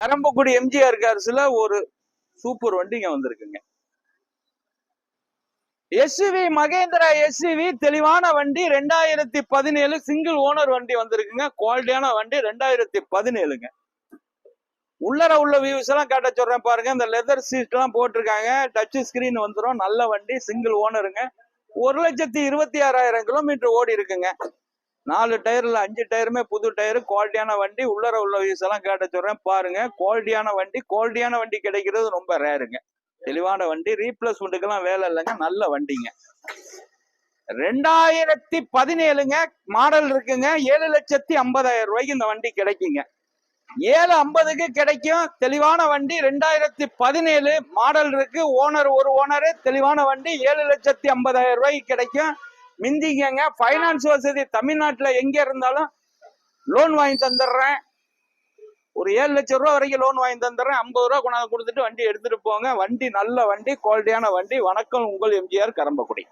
கரம்பக்குடி எம்ஜிஆர் கார்ஸ்ல ஒரு சூப்பர் வண்டிங்க வந்திருக்குங்க. எஸ்யூவி மகேந்திரா எஸ்யூவி தெளிவான வண்டி 2017 சிங்கிள் ஓனர் வண்டி வந்திருக்குங்க. குவாலிட்டியான வண்டி 2017ங்க. உள்ளர உள்ள வியூஸ் எல்லாம் காட்ட சொல்றேன் பாருங்க. இந்த லெதர் சீட் எல்லாம் போட்டிருக்காங்க. டச் ஸ்கிரீன் வந்துடும். நல்ல வண்டி, சிங்கிள் ஓனருங்க. 1,26,000 கிலோமீட்டர் ஓடி இருக்குங்க. 4 டயர்ல 5 டயருமே புது டயரு. குவாலிட்டியான வண்டி. உள்ளர உள்ள வியூஸ் எல்லாம் காட்ட சொல்றேன் பாருங்க. குவாலிட்டியான வண்டி கிடைக்கிறது ரொம்ப ரேருங்க. தெளிவான வண்டி. ரீப்ளேஸ்மெண்ட்டுக்கெல்லாம் வேலை இல்லைங்க. நல்ல வண்டிங்க. 2017ங்க மாடல் இருக்குங்க. 7,50,000 ரூபாய்க்கு இந்த வண்டி கிடைக்குங்க. 7,50க்கு கிடைக்கும். தெளிவான வண்டி. 2017 மாடல் இருக்கு. ஓனர் ஒரு ஓனரு. தெளிவான வண்டி. 7,50,000 ரூபாய்க்கு கிடைக்கும். மிந்திங்க. பைனான்ஸ் வசதி தமிழ்நாட்டுல எங்க இருந்தாலும் லோன் வாங்கி தந்துடுறேன். ஒரு 7 லட்சம் ரூபாய் வரைக்கும் லோன் வாங்கி தந்துடுறேன். 50 ரூபா கொண்டாந்து கொடுத்துட்டு வண்டி எடுத்துட்டு போங்க. வண்டி நல்ல வண்டி, குவாலிட்டியான வண்டி. வணக்கம், உங்கள் எம்ஜிஆர் கரம்பக்குடி.